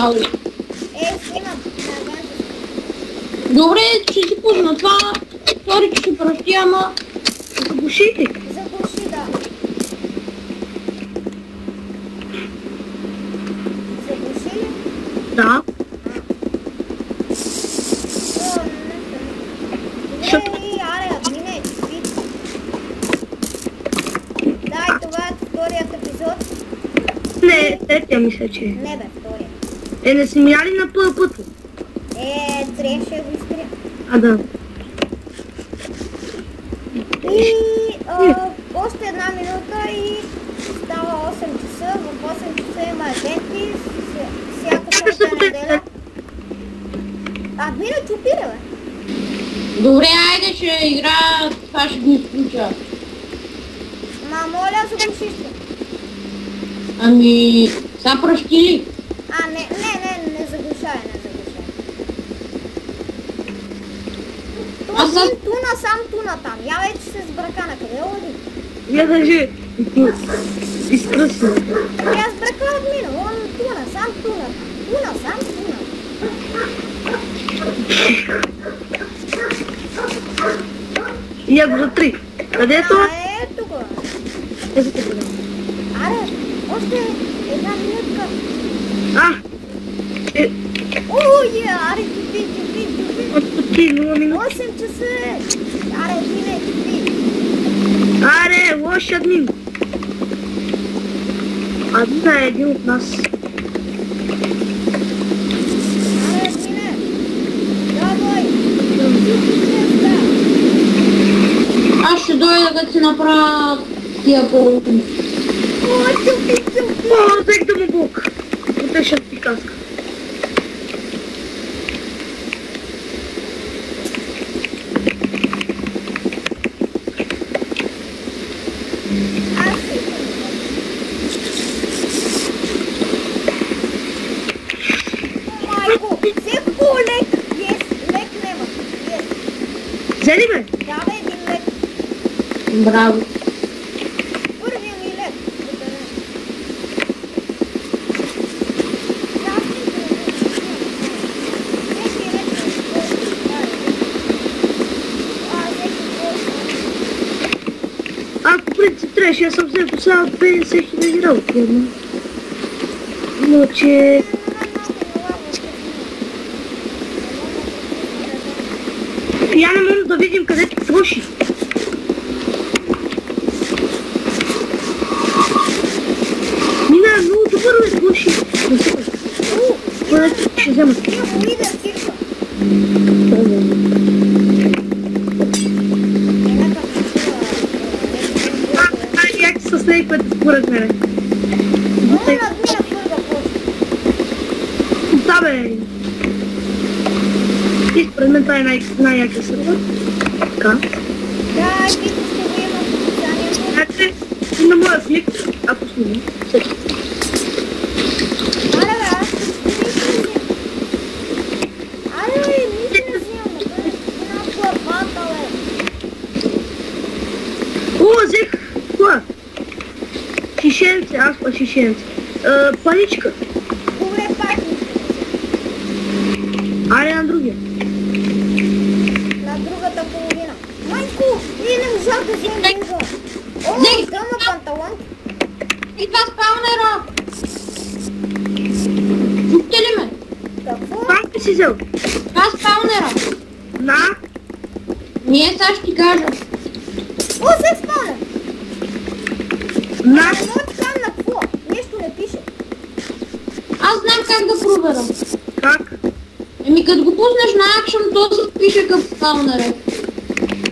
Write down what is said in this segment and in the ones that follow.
Ау. Снимам. Добре, ще си пусна това. Втори ще прости, ама... Заглуши ли? Заглуши, да. Заглуши ли? Да. Аре, админе, си. Дай, това е вторият епизод. Не, третия мисля, че. Не бе, втория. Не сме яли на първо път. Трябваше да го изтрия. А, да. И още една минута и става 8 часа. В 8 часа има евенти. Всяка събота неделя. Админа чупире, бе. Добре, айде, ще игра, това ще го изключа. Ма, моля, заглушиш ли? Ами, са пръщи ли? Не заглушай, не заглушай. Аз съм... Туна, сам туна там. Я вече се сбрака на къде оди. Я даже изпръсна. Я сбрака админа, он туна, сам туна. Туна, сам туна. Я го за 3. Къде е това? Ето го. Ето го. Аре, още една минутка. Аре, чупи. Отпусти 0 минути. 8 часа е. Аре, админе, чупи. Аре, лош админ. Админа е един от нас. Аре, админе. Давай. Аз ще дойда да ти направя тия полуки. Чупи. Взех да му блок. Отеша ти каска. Майко, взех го лек. Лек нема. Взели бе? Да, бе, един лек. Браво. Първия ми лек. Ако принцип трябваше, аз съм взел само 50 000 работи едно. Но че... Я не можем да видим къде ти троши. Мина е много добър, бе, троши. Къде ще взема? Як ти със него, което според мене. Да, бе. И според мен това е най-якия сървър. Така. Значи, и на моя клик, ако снимам, всеки. Взех това. Шишенце, аз па шишенце. Паничка. Аре на другия. На другата половина. Майко, ние не можах да вземем друга. Дълна панталон. И това спаунера. Чухте ли ме? Какво? Как ти си взел? Това спаунера. На? Ние сега ще ти кажа. Взех спаунер. На? Не мога ти кажа на какво. Нещо не пише. Аз знам как да проверя. Как? Еми като го пуснеш на акшън, то се пише към спаунера.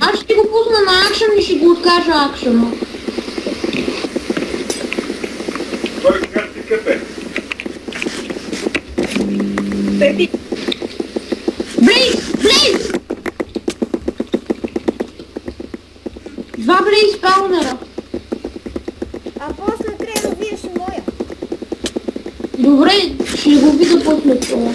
Аз ще го пусна на акшън и ще го откажа акшъна. Кой как ти къпе? Пепи. Блейз! Два Блейз спаунера. А после трябва да видиш и моя. Добре, ще го видя после това.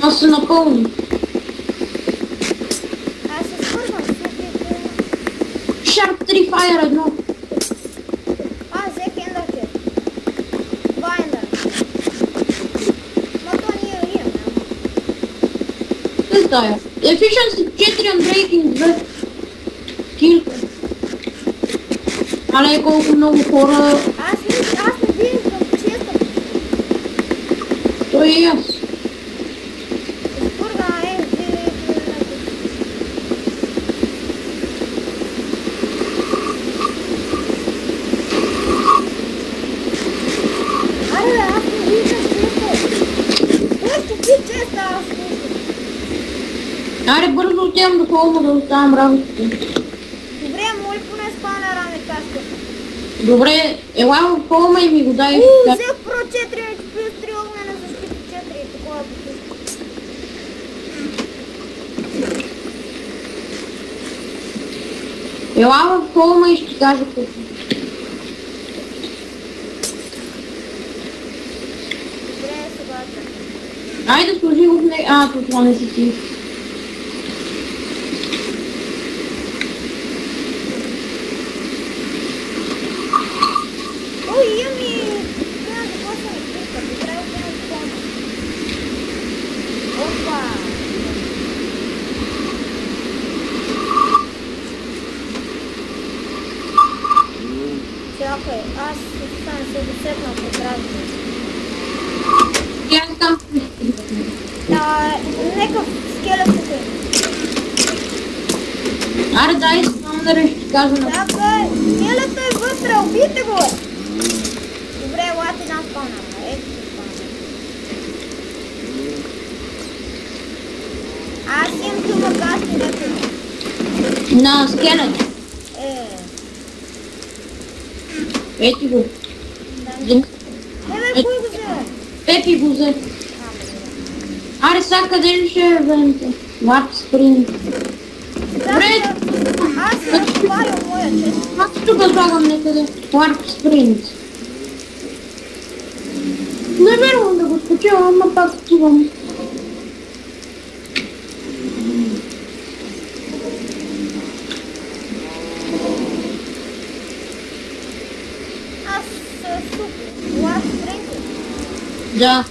Аз се напълни. Аз се свързвам с упите. Sharp 3 Fire 1. Взех ендърче. 2 ендър. Ма то ние имаме. Не знае. Efficiency 4 and Breaking 2. Килка. Але колко много хора... Аз не виждам често. Той и аз. Спурга Аре, аз не виждам често. Нещо ти често аз виждам. Аре, бързо отивам до холма да оставам работата. Добре, моли поне спаунера ми каска. Добре, ела в холма и ми го дай. Взех про 4 плюс 3 огнена защита 4 и такова попуска. Ела в холма и ще кажа какво. Добре, сега. Айде служи го в не... това не си ти. Ой, имам трябва да почвам от клипа, трябва да имам спомня. Опа! Чакай, аз съм се досетнал по здравето. Аз там... Нека скелет тук е. Аре, дай спаунера и ще кажа на... Чакай, скелето е вътре, убийте го! Добре, ела ти дам спаунера. Ето ти спаунера. Аз имам тума гасти, нека. На скелет. Ети го. Бе, кой го взе? Пепи го взе. Аре, сега къде ли ще е венте? Warp Sprint. Добре. Аз съм спалил моя чест. Аз тук слагам некъде. Warp Sprint. Не вярвам да го скачавам, ама пак отивам. Аз супер. Warp Sprint. Да.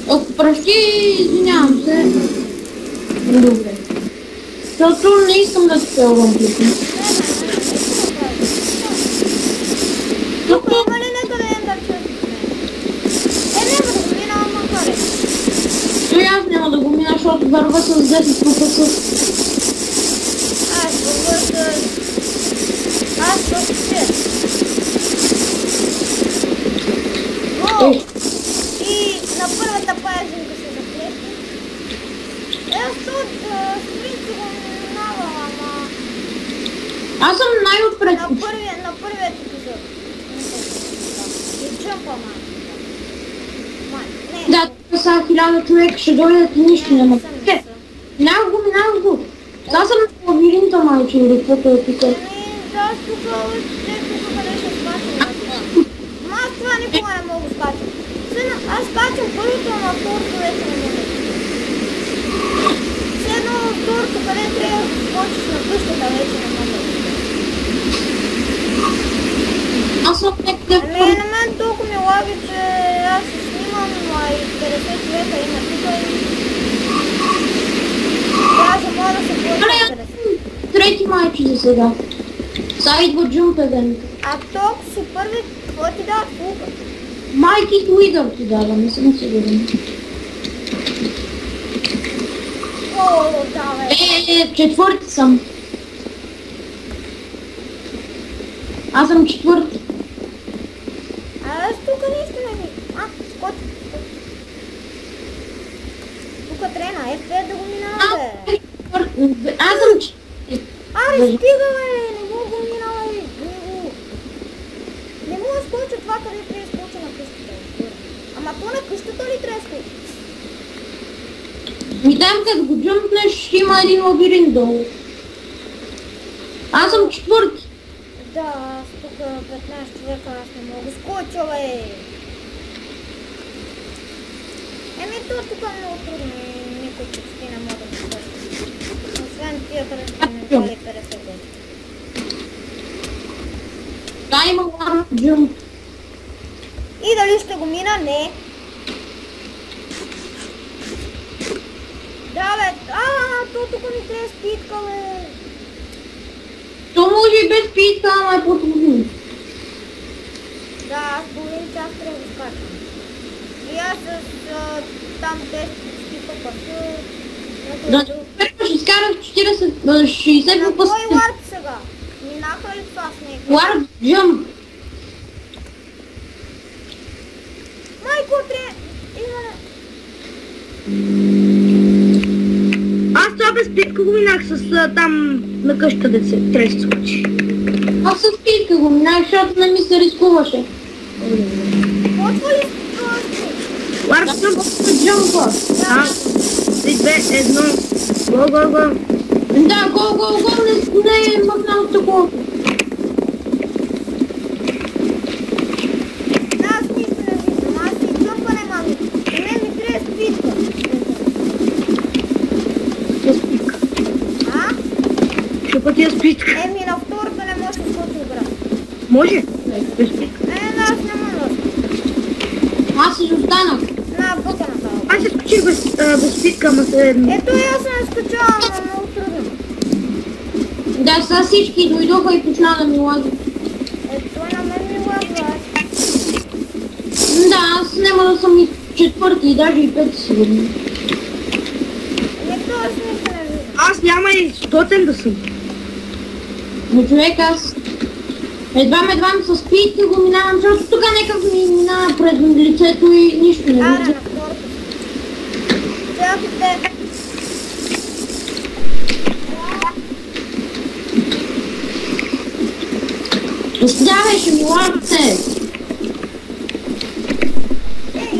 Ако прости, извинявам се. Добре. Защото не искам да спелвам клипа. Тук има ли некъде ендър чест? Няма да го минавам макар. Но аз няма да го мина, защото върва с 10 трупа с... Аз върва с... Аз с 6. О! И на първата паяжинка се заплети. Аз тут спринт си го минавам, ама... Аз съм най-отпред. На първият епизод. И джъмпа, май. Не. Да, тук са 1000 човека, ще дойдат и нищо няма. Минах го. Сега съм на лабиринта, майче, или каквото е тук. Да, тук къде ще скачам на това. Ама аз това никога не мога да скачам. Аз скачам първото, на второто вече не мога. Все едно на второто, къде трябва да скочиш на къщата, вече не мога. Аз съм някъде в Ами на мен толкова ми лаги, че аз се снимам, а и 50 човека има тук и... Даже мога да се плача 50. трети майче за сега. Сега идва джумп евент. А тук си първи, какво ти дава фулка? Майки Уидър ти дава, не съм сигурен. О, давай. Четвърти съм. Аз съм четвърти. Аз тук нищо не ми. Скочи. Тук трена, F5 да го минава, бе. Аз съм четвърти. Аре, стига, бе, не мога го минава, бе. Не мога да скоча това, къде трябва да скоча на къщата. Ама то на къщата ли трябва да скоча? Ми там като го джумпнеш, ще има един лабиринт долу. Аз съм четвърти. Да, аз тук 15 човека, аз не мога да скоча, бе. Еми то тук е много трудно и никой почти не може да свърши. Освен тия хранители 50 години. Да, има Warp Jump. И дали ще го мина? Не. Да бе, то тук ми трябва спитка, бе. То може и без питка, ама е по-трудно. Да, аз половин час трябва да скачам. И аз с там 10 почти по-пъти. Да, ще изкарах 60 На по кой варп сега? Минаха ли това с него? Warp Jump. Майко, трябва... Иване. Аз това без питка го минах с там на къщата да се трябва да се случи. Аз с питка го минах, защото не ми се рискуваше. Почва ли с това спит? Warp Jump. Jump. 3, 2, 1. Го. Да, го, не е махнал такова. Аз нищо не виждам, аз и джампа не мога. На мен ми трябва спитка. Без питка. А? Ще пъти е с питка. Еми на втората не може да скочи брат. Може? Без питка. Аз не мога. Аз изостанах. На бъка на това. Аз се скочих без питка, ама се... Ето и аз не скачавам, но много трудно. Да, сега всички дойдоха и почна да ми лаги. Ето на мен ми лагва. Да, аз няма да съм и четвърти, даже и пети сигурно. Ето аз нищо не виждам. Аз няма и 100 да съм. Но човек, аз едвам с питка го минавам, защото тук някак ми минава пред лицето и нищо не Аре, виждам. на втората. Чакайте. Давай, ще ми лагате.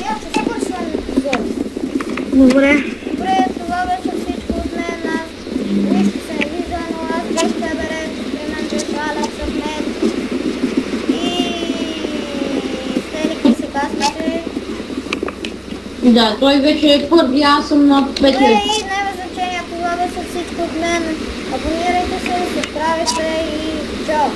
Аз ще свършвам епизод. Добре. Добре, това беше всичко от мен. Аз нищо се не вижда, но аз бях тебе, при мен беше Алекс Ахмед. И Селики се казваше. Да, той вече е първи, аз съм на Добре, петия. и няма значение, това беше всичко от мен. Абонирайте се, се правите и чао!